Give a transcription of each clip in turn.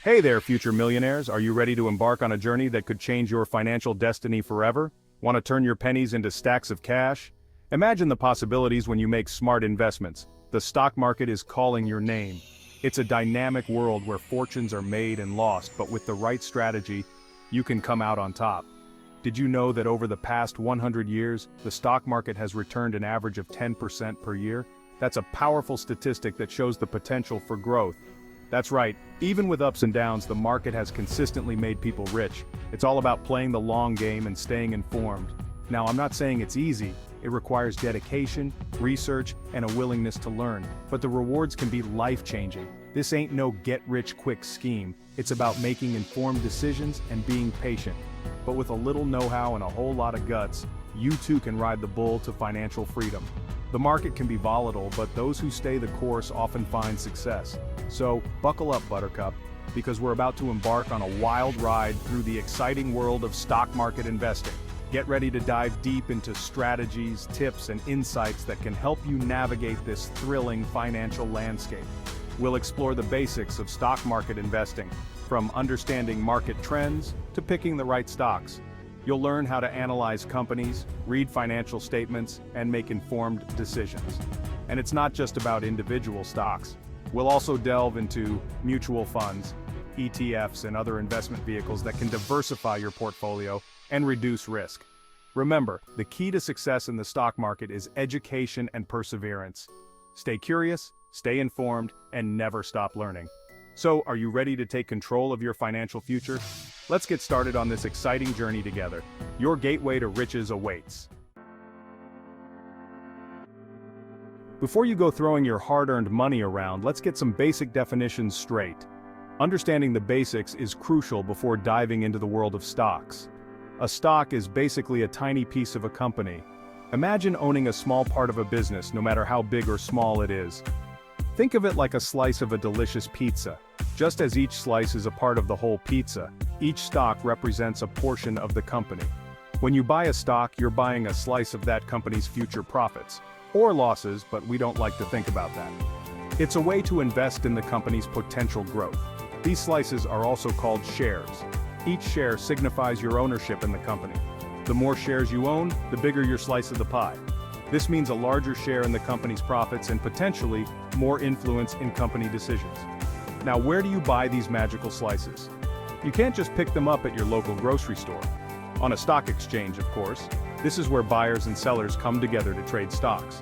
Hey there, future millionaires. Are you ready to embark on a journey that could change your financial destiny forever? Want to turn your pennies into stacks of cash? Imagine the possibilities when you make smart investments. The stock market is calling your name. It's a dynamic world where fortunes are made and lost, but with the right strategy, you can come out on top. Did you know that over the past 100 years, the stock market has returned an average of 10% per year? That's a powerful statistic that shows the potential for growth. That's right, even with ups and downs, the market has consistently made people rich. It's all about playing the long game and staying informed. Now, I'm not saying it's easy. It requires dedication, research, and a willingness to learn. But the rewards can be life-changing. This ain't no get-rich-quick scheme. It's about making informed decisions and being patient. But with a little know-how and a whole lot of guts, you too can ride the bull to financial freedom. The market can be volatile, but those who stay the course often find success. So, buckle up, Buttercup, because we're about to embark on a wild ride through the exciting world of stock market investing. Get ready to dive deep into strategies, tips, and insights that can help you navigate this thrilling financial landscape. We'll explore the basics of stock market investing, from understanding market trends to picking the right stocks. You'll learn how to analyze companies, read financial statements, and make informed decisions. And it's not just about individual stocks. We'll also delve into mutual funds, ETFs, and other investment vehicles that can diversify your portfolio and reduce risk. Remember, the key to success in the stock market is education and perseverance. Stay curious, stay informed, and never stop learning. So, are you ready to take control of your financial future? Let's get started on this exciting journey together. Your gateway to riches awaits. Before you go throwing your hard-earned money around, let's get some basic definitions straight. Understanding the basics is crucial before diving into the world of stocks. A stock is basically a tiny piece of a company. Imagine owning a small part of a business, no matter how big or small it is. Think of it like a slice of a delicious pizza. Just as each slice is a part of the whole pizza, each stock represents a portion of the company. When you buy a stock, you're buying a slice of that company's future profits. Or losses, but we don't like to think about that. It's a way to invest in the company's potential growth. These slices are also called shares. Each share signifies your ownership in the company. The more shares you own, the bigger your slice of the pie. This means a larger share in the company's profits and potentially more influence in company decisions. Now, where do you buy these magical slices? You can't just pick them up at your local grocery store. On a stock exchange, of course. This is where buyers and sellers come together to trade stocks.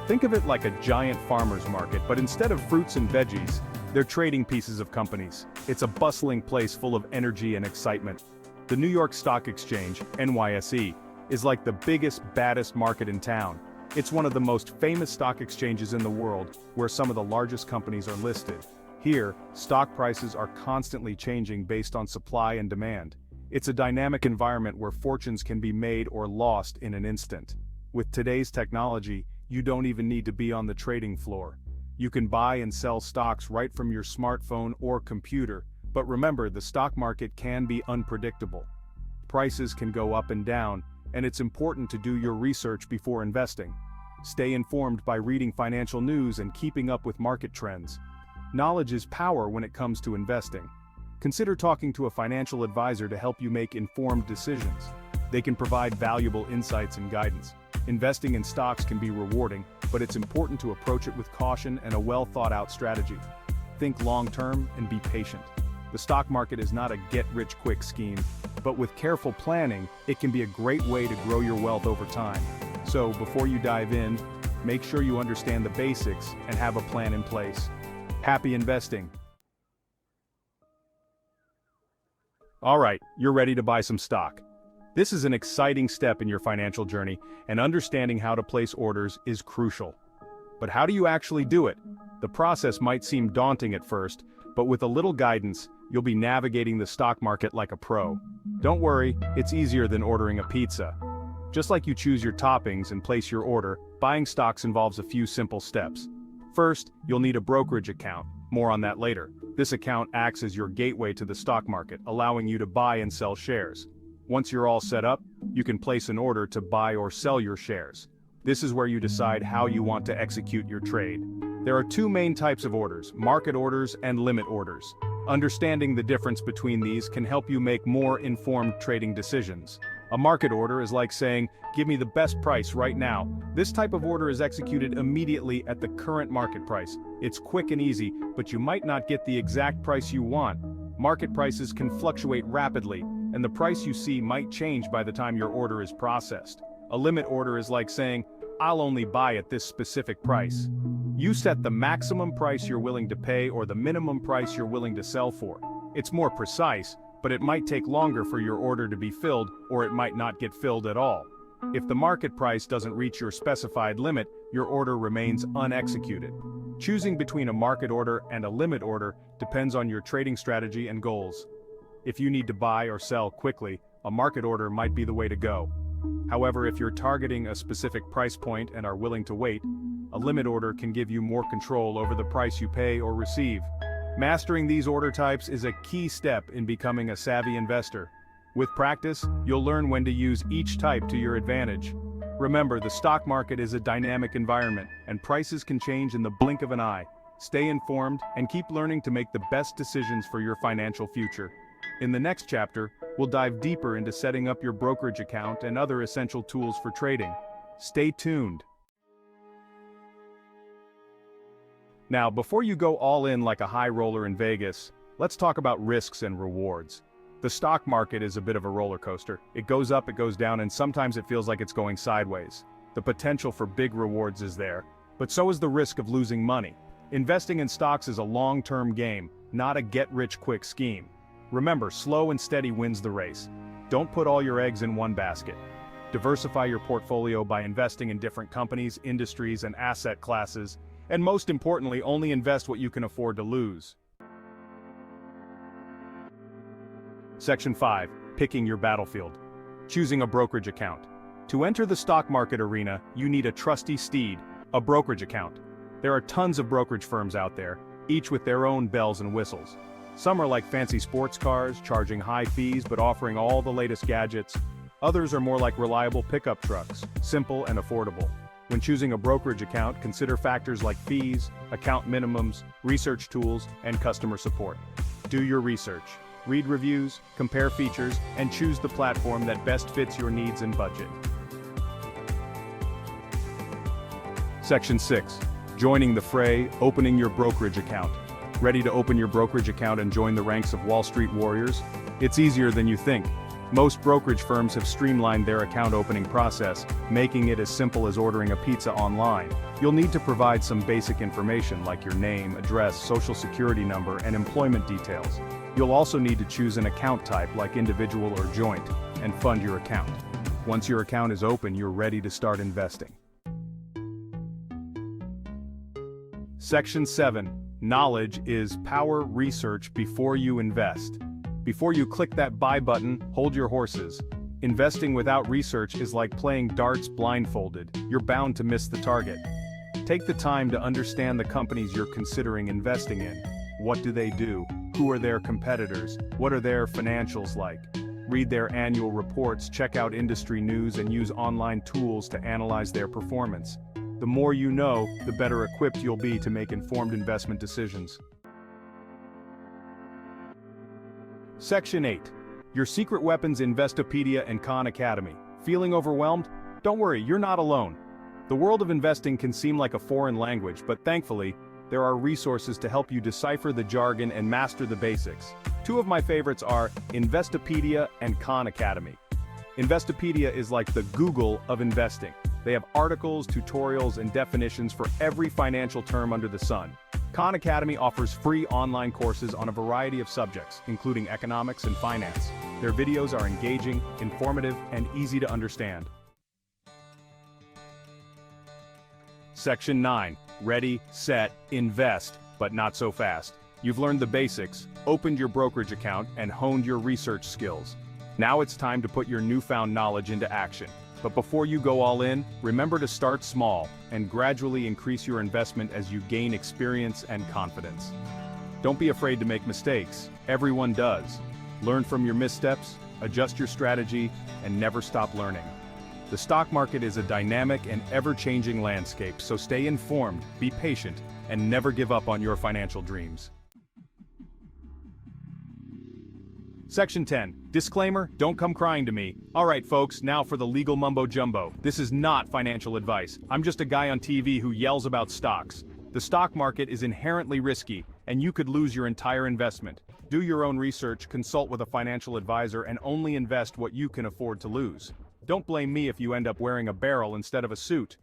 Think of it like a giant farmer's market, but instead of fruits and veggies, they're trading pieces of companies. It's a bustling place full of energy and excitement. The New York Stock Exchange, NYSE, is like the biggest, baddest market in town. It's one of the most famous stock exchanges in the world, where some of the largest companies are listed. Here, stock prices are constantly changing based on supply and demand. It's a dynamic environment where fortunes can be made or lost in an instant. With today's technology, you don't even need to be on the trading floor. You can buy and sell stocks right from your smartphone or computer. But remember, the stock market can be unpredictable. Prices can go up and down, and it's important to do your research before investing. Stay informed by reading financial news and keeping up with market trends. Knowledge is power when it comes to investing. Consider talking to a financial advisor to help you make informed decisions. They can provide valuable insights and guidance. Investing in stocks can be rewarding, but it's important to approach it with caution and a well-thought-out strategy. Think long-term and be patient. The stock market is not a get-rich-quick scheme, but with careful planning, it can be a great way to grow your wealth over time. So, before you dive in, make sure you understand the basics and have a plan in place. Happy investing! Alright, you're ready to buy some stock. This is an exciting step in your financial journey, and understanding how to place orders is crucial. But how do you actually do it? The process might seem daunting at first, but with a little guidance, you'll be navigating the stock market like a pro. Don't worry, it's easier than ordering a pizza. Just like you choose your toppings and place your order, buying stocks involves a few simple steps. First, you'll need a brokerage account. More on that later. This account acts as your gateway to the stock market, allowing you to buy and sell shares. Once you're all set up, you can place an order to buy or sell your shares. This is where you decide how you want to execute your trade. There are two main types of orders: market orders and limit orders. Understanding the difference between these can help you make more informed trading decisions. A market order is like saying, "Give me the best price right now." This type of order is executed immediately at the current market price. It's quick and easy, but you might not get the exact price you want. Market prices can fluctuate rapidly, and the price you see might change by the time your order is processed. A limit order is like saying, "I'll only buy at this specific price." You set the maximum price you're willing to pay or the minimum price you're willing to sell for. It's more precise, but it might take longer for your order to be filled, or it might not get filled at all. If the market price doesn't reach your specified limit, your order remains unexecuted. Choosing between a market order and a limit order depends on your trading strategy and goals. If you need to buy or sell quickly, a market order might be the way to go. However, if you're targeting a specific price point and are willing to wait, a limit order can give you more control over the price you pay or receive. Mastering these order types is a key step in becoming a savvy investor. With practice, you'll learn when to use each type to your advantage. Remember, the stock market is a dynamic environment, and prices can change in the blink of an eye. Stay informed and keep learning to make the best decisions for your financial future. In the next chapter, we'll dive deeper into setting up your brokerage account and other essential tools for trading. Stay tuned. Now, before you go all in like a high roller in Vegas, let's talk about risks and rewards. The stock market is a bit of a roller coaster. It goes up, it goes down, and sometimes it feels like it's going sideways. The potential for big rewards is there, but so is the risk of losing money. Investing in stocks is a long-term game, not a get-rich-quick scheme. Remember, slow and steady wins the race. Don't put all your eggs in one basket. Diversify your portfolio by investing in different companies, industries, and asset classes, and most importantly, only invest what you can afford to lose. Section 5. Picking your battlefield. Choosing a brokerage account. To enter the stock market arena, you need a trusty steed, a brokerage account. There are tons of brokerage firms out there, each with their own bells and whistles. Some are like fancy sports cars, charging high fees but offering all the latest gadgets. Others are more like reliable pickup trucks, simple and affordable. When choosing a brokerage account, consider factors like fees, account minimums, research tools, and customer support. Do your research. Read reviews, compare features, and choose the platform that best fits your needs and budget. Section 6. Joining the fray, opening your brokerage account. Ready to open your brokerage account and join the ranks of Wall Street warriors? It's easier than you think. Most brokerage firms have streamlined their account opening process, making it as simple as ordering a pizza online. You'll need to provide some basic information like your name, address, social security number, and employment details. You'll also need to choose an account type like individual or joint, and fund your account. Once your account is open, you're ready to start investing. Section 7. Knowledge is power. Research before you invest. Before you click that buy button, hold your horses. Investing without research is like playing darts blindfolded. You're bound to miss the target. Take the time to understand the companies you're considering investing in. What do they do? Who are their competitors? What are their financials like? Read their annual reports, check out industry news, and use online tools to analyze their performance. The more you know, the better equipped you'll be to make informed investment decisions. Section 8. Your secret weapons. Investopedia and Khan Academy. Feeling overwhelmed? Don't worry, you're not alone. The world of investing can seem like a foreign language, but thankfully, there are resources to help you decipher the jargon and master the basics. Two of my favorites are Investopedia and Khan Academy. Investopedia is like the Google of investing. They have articles, tutorials, and definitions for every financial term under the sun. Khan Academy offers free online courses on a variety of subjects, including economics and finance. Their videos are engaging, informative, and easy to understand. Section 9. Ready, set, invest, but not so fast. You've learned the basics, opened your brokerage account, and honed your research skills. Now it's time to put your newfound knowledge into action. But before you go all in, remember to start small and gradually increase your investment as you gain experience and confidence. Don't be afraid to make mistakes. Everyone does. Learn from your missteps, adjust your strategy, and never stop learning. The stock market is a dynamic and ever-changing landscape, so stay informed, be patient, and never give up on your financial dreams. Section 10. Disclaimer, don't come crying to me. Alright folks, now for the legal mumbo jumbo. This is not financial advice. I'm just a guy on TV who yells about stocks. The stock market is inherently risky, and you could lose your entire investment. Do your own research, consult with a financial advisor, and only invest what you can afford to lose. Don't blame me if you end up wearing a barrel instead of a suit.